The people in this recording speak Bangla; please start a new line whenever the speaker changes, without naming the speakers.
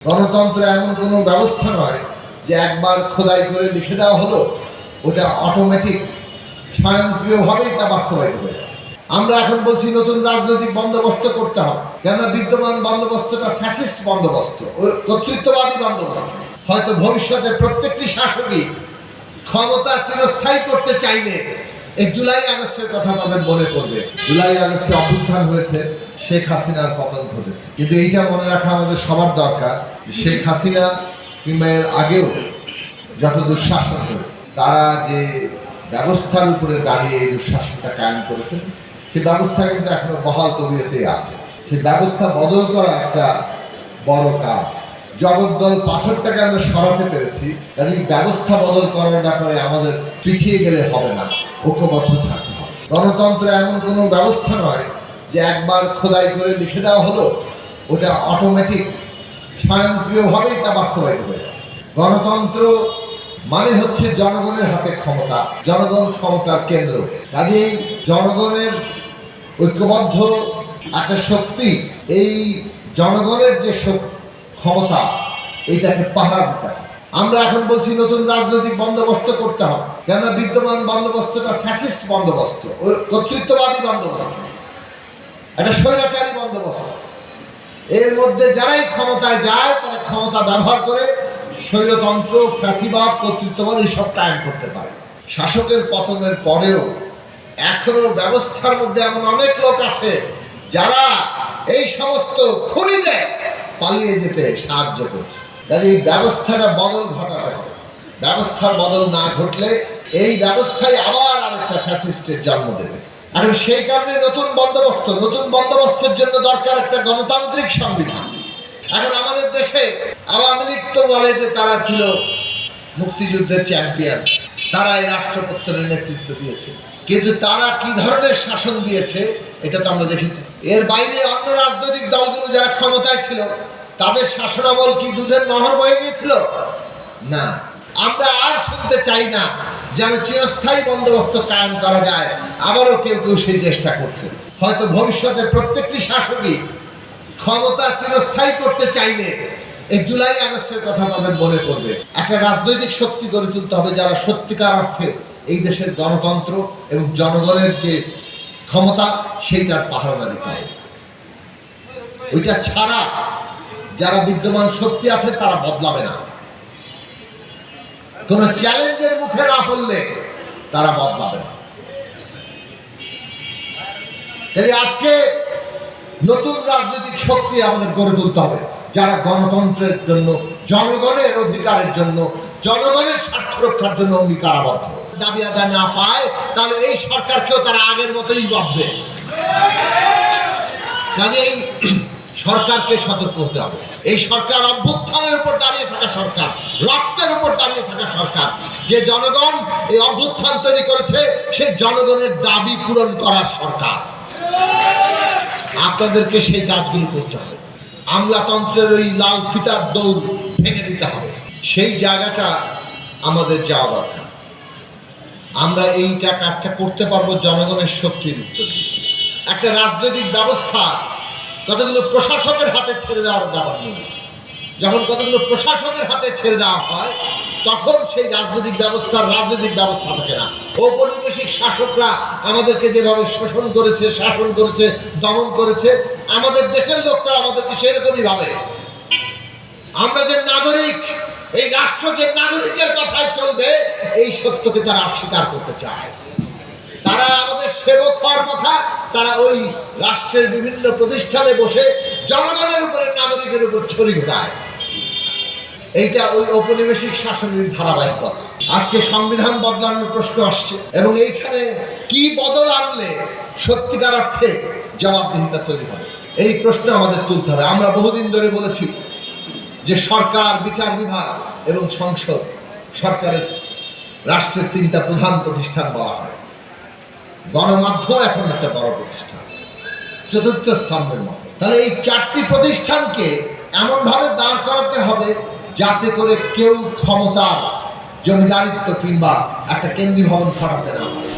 গণতন্ত্র এমন কোনো ব্যবস্থা নয় যে একবার খোদাই করে লিখে দেওয়া হলো, ওটা অটোমেটিক স্বয়ংক্রিয়ভাবেই তা বাস্তবায়িত হয়ে যায়। আমরা এখন বলছি নতুন রাজনৈতিক বন্দোবস্ত করতে হবে, কেননা বিদ্যমান বন্দোবস্তটা ফ্যাসিস্ট বন্দোবস্ত, কর্তৃত্ববাদী বন্দোবস্ত। হয়তো ভবিষ্যতে প্রত্যেকটি শাসকই ক্ষমতা চিরস্থায়ী করতে চাইলে এই জুলাই আগস্টের কথা তাদের মনে পড়বে। জুলাই আগস্টে অভ্যুত্থান হয়েছে, শেখ হাসিনার পতন ঘটেছে, কিন্তু এইটা মনে রাখা আমাদের সবার দরকার। শেখ হাসিনা কিংবা এর আগেও যত দুঃশাসন হয়েছে, তারা যে ব্যবস্থার উপরে দাঁড়িয়ে এই দুঃশাসনটা কায়েম করেছেন, সেই ব্যবস্থা কিন্তু এখনো বহাল তবিয়তেই আছে। সেই ব্যবস্থা বদল করা একটা বড় কাজ। জগদ্দল পাথরটাকে আমরা সরাতে পেরেছি, কাজে ব্যবস্থা বদল করার ব্যাপারে আমাদের পিছিয়ে গেলে হবে না, ঐক্যবদ্ধ থাকতে হবে। গণতন্ত্র এমন কোনো ব্যবস্থা নয় যে একবার খোদাই করে লিখে দেওয়া হলো, ওটা অটোমেটিক স্বয়ংক্রিয়ভাবেই তা বাস্তবায়িত হয়ে যায়। গণতন্ত্র মানে হচ্ছে জনগণের হাতে ক্ষমতা, জনগণ ক্ষমতার কেন্দ্র। কাজেই জনগণের ঐক্যবদ্ধ একটা শক্তি, এই জনগণের যে ক্ষমতা, এইটাকে পাহারা দিতে হবে। আমরা এখন বলছি নতুন রাজনৈতিক বন্দোবস্ত করতে হবে, কেননা বিদ্যমান বন্দোবস্তটা ফ্যাসিস্ট বন্দোবস্ত, কর্তৃত্ববাদী বন্দোবস্ত, একটা স্বৈরাচারী বন্দোবস্ত। এর মধ্যে যারাই ক্ষমতায় যায় তারা ক্ষমতা ব্যবহার করে স্বৈরতন্ত্র, ফ্যাসিবাদ, কর্তৃত্ববাদ এইসব কায়েম করতে পারে। শাসকের পতনের পরেও এখনো ব্যবস্থার মধ্যে এমন অনেক লোক আছে যারা এই সমস্ত খুনিদের পালিয়ে যেতে সাহায্য করছে। কাজে এই ব্যবস্থাটা বদল ঘটাতে হবে। ব্যবস্থার বদল না ঘটলে এই ব্যবস্থায় আবার আরেকটা ফ্যাসিস্টের জন্ম দেবে। এখন সেই কারণে নতুন বন্দোবস্তের জন্য দরকার একটা গণতান্ত্রিক সংবিধান। এখন আমাদের দেশে আওয়ামী লীগ তো বলে যে তারা ছিল মুক্তিযুদ্ধের চ্যাম্পিয়ন, তারা এই রাষ্ট্রপক্ষের নেতৃত্ব দিয়েছে, কিন্তু তারা কি ধরনের শাসন দিয়েছে এটা তো আমরা দেখেছি। এর বাইরে অন্য রাজনৈতিক দলগুলো যারা ক্ষমতায় ছিল, তাদের শাসনামল কি দুধের নহর বয়ে গিয়েছিল? না। আমরা আর শুনতে চাই না যেন চিরস্থায়ী বন্দোবস্ত কায়েম করা যায়। আবারও কেউ কেউ সেই চেষ্টা করছে। হয়তো ভবিষ্যতে প্রত্যেকটি শাসকই ক্ষমতা চিরস্থায়ী করতে চাইলে এই জুলাই আগস্টের কথা তাদের মনে পড়বে। একটা রাজনৈতিক শক্তি গড়ে তুলতে হবে যারা সত্যিকার অর্থে এই দেশের গণতন্ত্র এবং জনগণের যে ক্ষমতা সেইটার পাহারাদারি করে। ওইটা ছাড়া যারা বিদ্যমান শক্তি আছে তারা বদলাবে না। কোন চ্যালেঞ্জের মুখে না পড়লে তারা বদলাবে না। আজকে নতুন রাজনৈতিক শক্তি আমাদের গড়ে তুলতে হবে, যারা গণতন্ত্রের জন্য, জনগণের অধিকারের জন্য, জনগণের স্বার্থ রক্ষার জন্য অঙ্গীকারাবদ্ধ। দাবি আদায় না পায় তাহলে এই সরকারকেও তারা আগের মতোই ভাববে। কাজেই সরকারকে সতর্ক হতে হবে। এই সরকার অভ্যুত্থানের উপর দাঁড়িয়ে থাকা সরকার, রক্তের উপর দাঁড়িয়ে থাকা সরকার। যে জনগণ এই অভ্যুত্থান তৈরি করেছে, সে জনগণের দাবি পূরণ করার সরকার। আপনাদেরকে সেই কাজগুলো করতে হবে। আমলাতন্ত্রের ওই লাল ফিতার দৌড় ভেঙে দিতে হবে। সেই জায়গাটা আমাদের যাওয়া দরকার। আমরা এইটা কাজটা করতে পারবো জনগণের শক্তির উত্তর দিয়ে। একটা রাজনৈতিক ব্যবস্থা কতগুলো প্রশাসকের হাতে ছেড়ে দেওয়ার ব্যাপার নেই। যখন কতগুলো প্রশাসকের হাতে ছেড়ে দেওয়া হয়, তখন সেই রাজনৈতিক ব্যবস্থা থাকে না। ঔপনিবেশিক শাসকরা আমাদেরকে যেভাবে শোষণ করেছে, শাসন করেছে, দমন করেছে, আমাদের দেশের লোকরা আমাদেরকে সেরকমই ভাবে। আমরা যে নাগরিক, এই রাষ্ট্র যে নাগরিকের কথায় চলবে, এই সত্যকে তারা অস্বীকার করতে চায়। তারা আমাদের সেবক হওয়ার কথা, তারা ওই রাষ্ট্রের বিভিন্ন প্রতিষ্ঠানে বসে জনগণের উপরে, নাগরিকের উপর ছড়ি ঘোরায়। এইটা ওই ঔপনিবেশিক শাসনের ধারাবাহিকতা। আজকে সংবিধান বদলানোর প্রশ্ন আসছে, এবং এইখানে কি বদল আনলে সত্যিকার অর্থে জবাবদিহিতা তৈরি হবে, এই প্রশ্ন আমাদের তুলতে হবে। আমরা বহুদিন ধরে বলেছি যে সরকার, বিচার বিভাগ এবং সংসদ, সরকারের রাষ্ট্রের তিনটা প্রধান প্রতিষ্ঠান বলা হয়। গণমাধ্যম এখন একটা বড় প্রতিষ্ঠান, চতুর্থ স্তম্ভের মতো। তাহলে এই চারটি প্রতিষ্ঠানকে এমনভাবে দাঁড় করাতে হবে যাতে করে কেউ ক্ষমতার জমিদারিত্ব কিংবা একটা কেন্দ্রীয় ভবন সরাতে না পারে।